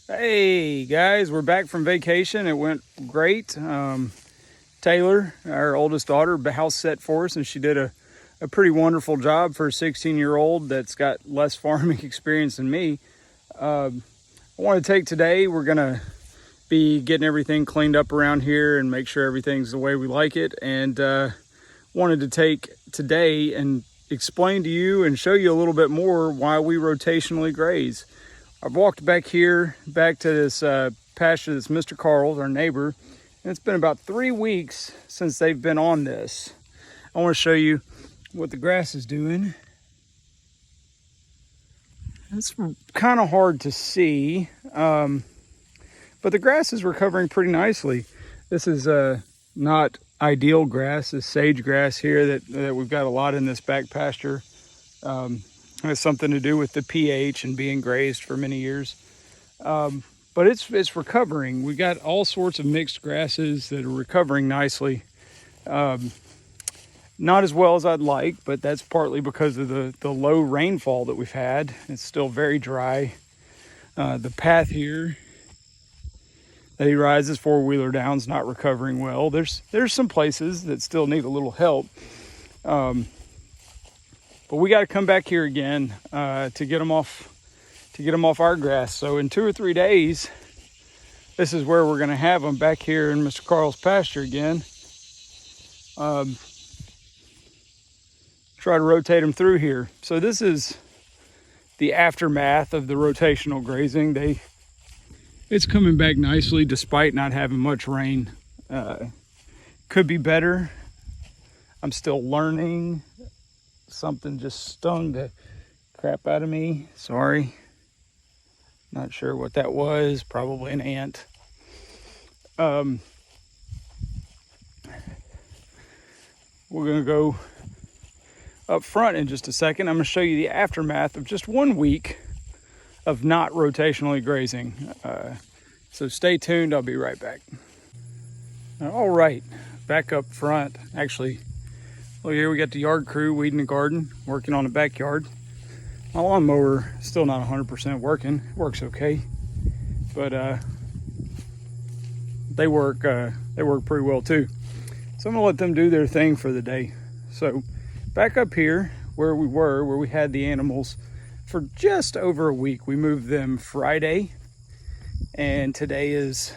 Hey guys, we're back from vacation. It went great. Taylor, our oldest daughter, house set for us, and she did a pretty wonderful job for a 16-year-old that's got less farming experience than me. I want to take today, we're going to be getting everything cleaned up around here and make sure everything's the way we like it. And wanted to take today and explain to you and show you a little bit more why we rotationally graze. I've walked back here, back to this pasture that's Mr. Carl's, our neighbor, and it's been about 3 weeks since they've been on this. I want to show you what the grass is doing. It's kind of hard to see, but the grass is recovering pretty nicely. This is not ideal grass, this sage grass here that we've got a lot in this back pasture. It has something to do with the pH and being grazed for many years. But it's recovering. We got all sorts of mixed grasses that are recovering nicely. Not as well as I'd like, but that's partly because of the low rainfall that we've had. It's still very dry. The path here that he rides his four-wheeler down is not recovering well. There's some places that still need a little help. But we got to come back here again to get them off our grass. So in 2 or 3 days, this is where we're going to have them back here in Mr. Carl's pasture again. Try to rotate them through here. So this is the aftermath of the rotational grazing. It's coming back nicely despite not having much rain. Could be better. I'm still learning. Something just stung the crap out of me. Sorry. Not sure what that was. Probably an ant. We're going to go up front in just a second. I'm going to show you the aftermath of just 1 week of not rotationally grazing. So stay tuned. I'll be right back. All right. Back up front. Actually, well, here we got the yard crew weeding the garden, working on the backyard. My lawnmower is still not 100% working. It works okay, but they work pretty well too. So I'm gonna let them do their thing for the day. So back up here where we had the animals for just over a week. We moved them Friday, and today is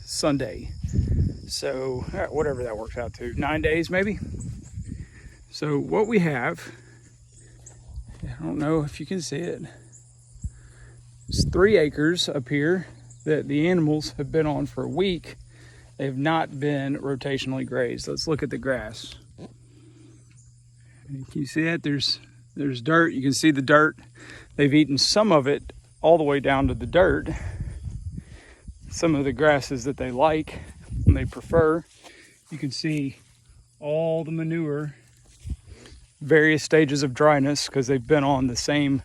Sunday. So whatever that works out to, 9 days maybe. So what we have, I don't know if you can see it, it's 3 acres up here that the animals have been on for a week. They have not been rotationally grazed. Let's look at the grass. Can you see that? There's dirt. You can see the dirt. They've eaten some of it all the way down to the dirt. Some of the grasses that they like and they prefer. You can see all the manure, various stages of dryness because they've been on the same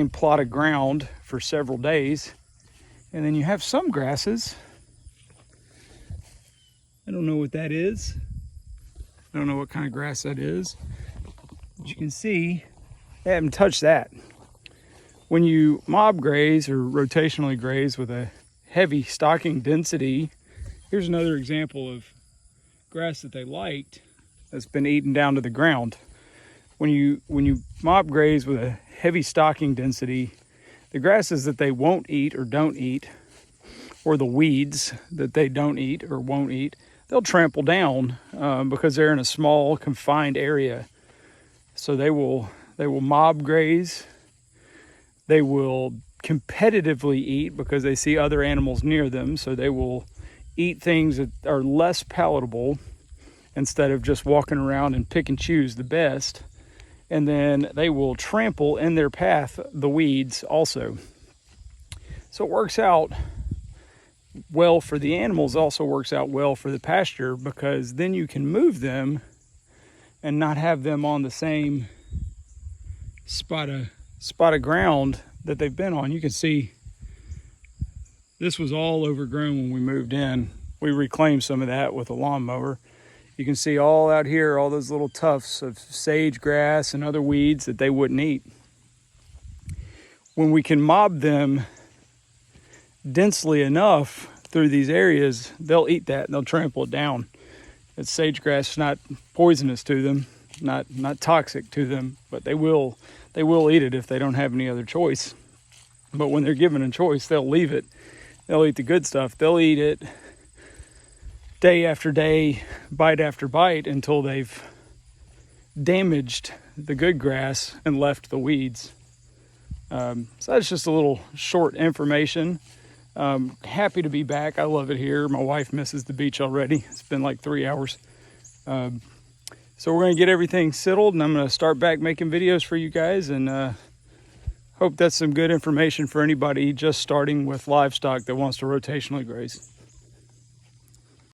plot of ground for several days. And then you have some grasses. I don't know what that is. I don't know what kind of grass that is. But you can see they haven't touched that. When you mob graze or rotationally graze with a heavy stocking density, here's another example of grass that they liked that's been eaten down to the ground. When you mob graze with a heavy stocking density, the grasses that they won't eat or don't eat, or the weeds that they don't eat or won't eat, they'll trample down because they're in a small confined area. So they will mob graze. They will competitively eat because they see other animals near them. So they will eat things that are less palatable instead of just walking around and pick and choose the best. And then they will trample in their path the weeds also. So it works out well for the animals, also works out well for the pasture, because then you can move them and not have them on the same spot of ground that they've been on. You can see this was all overgrown when we moved in. We reclaimed some of that with a lawnmower. You can see all out here, all those little tufts of sage grass and other weeds that they wouldn't eat. When we can mob them densely enough through these areas, they'll eat that and they'll trample it down. It's sage grass, not poisonous to them, not toxic to them, but they will eat it if they don't have any other choice. But when they're given a choice, they'll leave it. They'll eat the good stuff. They'll eat it day after day, bite after bite, until they've damaged the good grass and left the weeds. So that's just a little short information. Happy to be back. I love it here. My wife misses the beach already. It's been like 3 hours. So we're going to get everything settled, and I'm going to start back making videos for you guys, and hope that's some good information for anybody just starting with livestock that wants to rotationally graze.